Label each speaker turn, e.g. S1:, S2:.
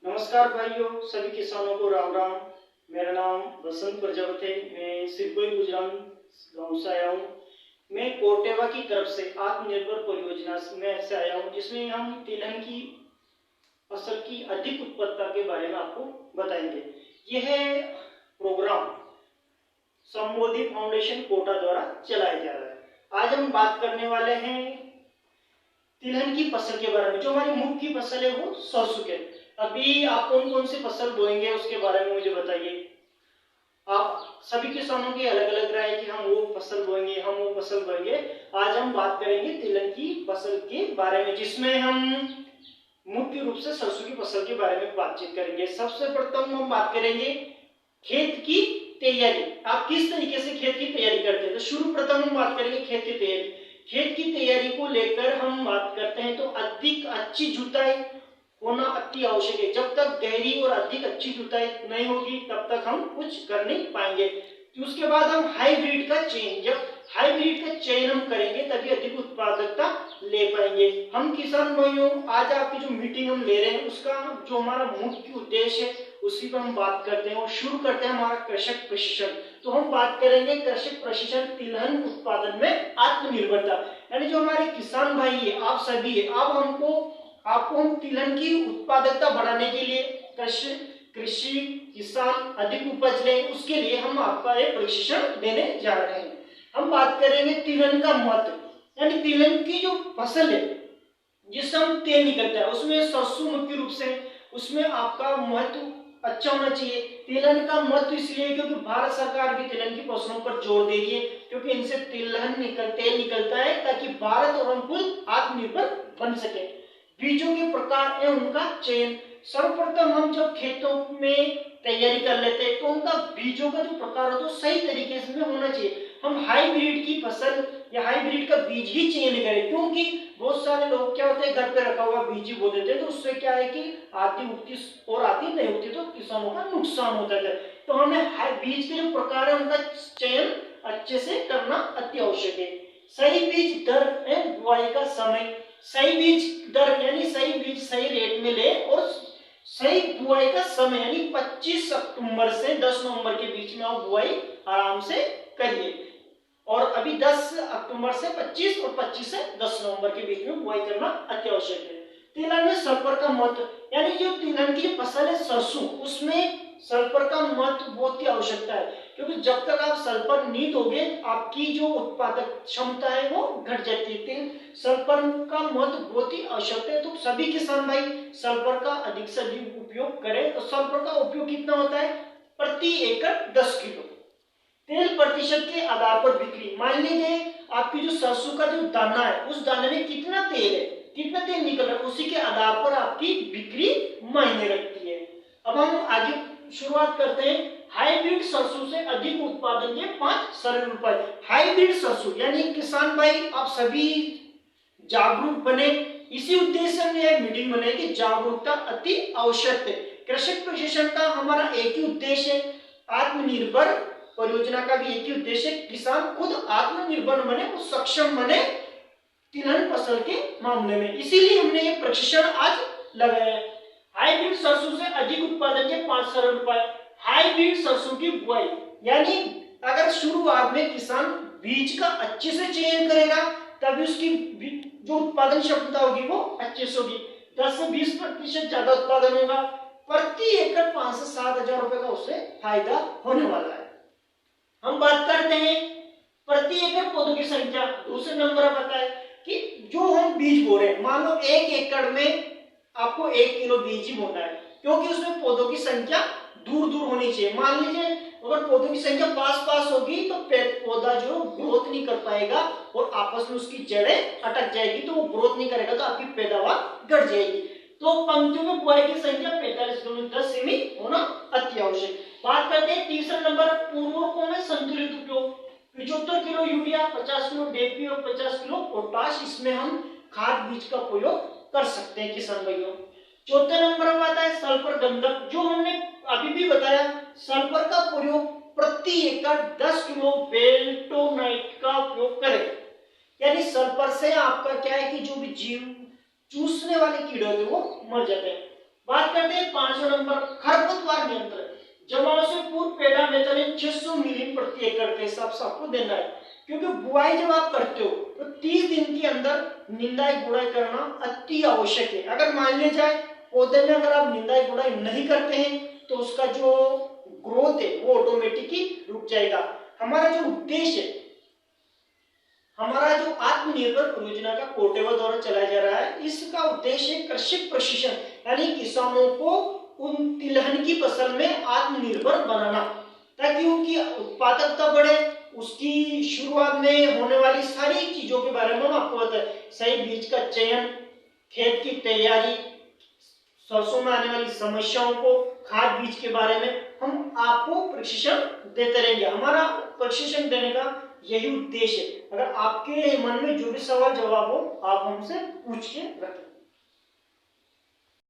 S1: नमस्कार भाइयों, सभी किसानों को राम राम। मेरा नाम बसंत प्रजापति है। मैं सिरपुर गुजरात गांव से आया हूँ। मैं कोटेवा की तरफ से आत्मनिर्भर परियोजना में से आया हूँ, जिसमें हम तिलहन की फसल की अधिक उत्पादकता के बारे में आपको बताएंगे। यह प्रोग्राम संबोधि फाउंडेशन कोटा द्वारा चलाया जा रहा है। आज हम बात करने वाले हैं तिलहन की फसल के बारे में। जो हमारी मुख्य फसल है वो सरसों के। अभी आप कौन कौन सी फसल बोएंगे उसके बारे में मुझे बताइए। आप सभी किसानों की अलग अलग राय है कि हम वो फसल बोएंगे, हम वो फसल बोएंगे। आज हम बात करेंगे तिलहन की फसल के बारे में, जिसमें हम मुख्य रूप से सरसों की फसल के बारे में बातचीत करेंगे। सबसे प्रथम हम बात करेंगे खेत की तैयारी। आप किस तरीके से खेत की तैयारी करते हैं, तो शुरू प्रथम हम बात करेंगे खेत की तैयारी। खेत की तैयारी को लेकर हम बात करते हैं तो अधिक अच्छी जुताई होना अति आवश्यक है। जब तक गहरी और अधिक अच्छी जुताई नहीं होगी तब तक हम कुछ कर नहीं पाएंगे। तो उसके बाद हम हाइब्रिड का चयन, जब हाइब्रिड का चयन हम करेंगे तभी अधिक उत्पादकता ले पाएंगे। हम किसान भाइयों, आज आपकी जो मीटिंग हम ले रहे हैं उसका जो हमारा मुख्य उद्देश्य है उसी पर हम बात करते हैं और शुरू करते हैं हमारा कृषक प्रशिक्षण। तो हम बात करेंगे कृषक प्रशिक्षण तिलहन उत्पादन में आत्मनिर्भरता। यानी जो हमारे किसान भाई है, आप सभी है, अब आपको हम तिलहन की उत्पादकता बढ़ाने के लिए कृषि किसान अधिक उपज ले, उसके लिए हम आपका एक प्रशिक्षण देने जा रहे हैं। हम बात करेंगे तिलहन का महत्व, यानी तिलहन की जो फसल है जिससे हम तेल निकलता है उसमें सरसों मुख्य रूप से, उसमें आपका महत्व अच्छा होना चाहिए। तिलहन का महत्व इसलिए क्योंकि भारत सरकार भी तिलहन की फसलों पर जोर दे रही है, क्योंकि इनसे तेल निकलता है ताकि भारत और हम खुद आत्मनिर्भर बन सके। बीजों के प्रकार एवं उनका चयन। सर्वप्रथम हम जब खेतों में तैयारी कर लेते हैं तो उनका बीजों का जो प्रकार हो तो सही तरीके से होना चाहिए। हम हाइब्रिड की फसल या हाइब्रिड का बीज ही चयन करें, क्योंकि बहुत सारे लोग क्या होते हैं घर पे रखा हुआ बीज ही बो देते हैं, तो उससे क्या है कि आधी उगती और आधी नहीं उगती, तो किसानों का नुकसान होता है। तो हमें बीज के जो प्रकार है उनका चयन अच्छे से करना अति आवश्यक है। सही बीज दर एवं बुआई का समय। सही बीज दर यानी सही बीज सही रेट में ले और सही बुआई का समय यानी 25 अक्टूबर से 10 नवंबर के बीच में आप बुआई आराम से करिए। और अभी 10 अक्टूबर से 25 और 25 से 10 नवंबर के बीच में बुआई करना अति आवश्यक है। तिलहन में सल्फर का महत्व, यानी जो तिलहन की फसल है सरसों, उसमें सल्फर का महत्व बहुत ही आवश्यकता है, क्योंकि जब तक आप सल्फर नहीं दोगे आपकी जो उत्पादक क्षमता है वो घट जाती है। सल्फर का महत्व बहुत ही आवश्यक है। तो सभी किसान भाई सल्फर का अधिक से अधिक उपयोग करें। तो सल्फर का उपयोग कितना होता है, प्रति एकड़ 10 किलो। तेल प्रतिशत के आधार पर बिक्री। मान लीजिए आपकी जो सरसों का जो दाना है उस दाने में कितना तेल है, कितना तेल निकल रहा है, उसी के आधार पर आपकी बिक्री मायने रखती है। अब हम आगे शुरुआत करते हैं। हाइब्रिड सरसों से अधिक उत्पादन के 5 सरल उपाय। हाइब्रिड सरसों यानी किसान भाई आप सभी जागरूक बने, इसी उद्देश्य से हमने यह मीटिंग बनाई कि जागरूकता अति आवश्यक है। कृषक प्रशिक्षण का हमारा एक ही उद्देश्य है, आत्मनिर्भर परियोजना का भी एक ही उद्देश्य, किसान खुद आत्मनिर्भर बने और सक्षम बने तिलहन फसल के मामले में। इसीलिए हमने ये प्रशिक्षण आज लगाया है। हाइब्रिड सरसों से अधिक उत्पादन के 5 सरल उपाय। हाइब्रिड सरसों की बुआई, यानी अगर शुरुआत में किसान बीज का अच्छे से चयन करेगा तभी उसकी जो उत्पादन क्षमता होगी वो अच्छे से होगी। 10 से 20% ज्यादा उत्पादन होगा। प्रति एकड़ 5 से 7 हजार रुपए का उससे फायदा होने वाला है। हम बात करते हैं प्रति एकड़ पौधों की संख्या। दूसरे नंबर पर बताए कि जो हम बीज बो रहे हैं, मान लो 1 एकड़ में आपको 1 किलो बीज ही बोना है, क्योंकि उसमें पौधों की संख्या दूर दूर होनी चाहिए। मान लीजिए अगर पौधों की संख्या पास पास होगी तो पौधा जो ग्रोथ नहीं कर पाएगा और आपस में उसकी जड़ें अटक जाएगी, तो वो ग्रोथ नहीं करेगा तो आपकी पैदावार घट जाएगी। तो पंक्तियों में बुआई की संख्या 45 किलो 10 सेमी होना अति आवश्यक। बात करते हैं तीसरा नंबर उर्वरकों में संतुलित उपयोग। 75 किलो यूरिया, 50 किलो डीएपी और 50 किलो पोटाश, इसमें हम खाद बीज का प्रयोग कर सकते हैं किसान भाइयों। चौथे नंबर पर आता है सल्फर गंधक। जो हमने अभी भी बताया, सल्फर का प्रयोग प्रति एकड़ 10 किलो बेल्टोनाइट का उपयोग करें। यानी सल्फर से आपका क्या है कि जो भी जीव चूसने वाले कीड़े होते हैं वो मर जाते हैं। बात करते हैं 5वां नंबर खरपतवार नियंत्रण। जमाव से पूर्व पेड़ा मेथलीन 600 मिली प्रति एकड़ के हिसाब से आपको देना है, क्योंकि बुआई जब आप करते हो तो 30 दिन के अंदर निंदाई गुड़ाई करना अति आवश्यक है। अगर मान लिया जाए पौधे में अगर आप निंदाई गुड़ाई नहीं करते हैं तो उसका जो ग्रोथ है वो ऑटोमेटिक ही रुक जाएगा। हमारा जो उद्देश्य है, हमारा जो आत्मनिर्भर परियोजना का कोर्टेवा द्वारा चलाया जा रहा है, इसका उद्देश्य कृषि प्रशिक्षण यानी किसानों को उन तिलहन की फसल में आत्मनिर्भर बनाना, ताकि उनकी उत्पादकता बढ़े, उसकी शुरुआत में होने वाली सारी चीजों के बारे में हम आपको बताएं। सही बीज का चयन, खेत की तैयारी, सरसों में आने वाली समस्याओं को, खाद बीज के बारे में हम आपको प्रशिक्षण देते रहेंगे। हमारा प्रशिक्षण देने का यही उद्देश्य है। अगर आपके मन में जो भी सवाल जवाब हो आप हमसे पूछ के रखें।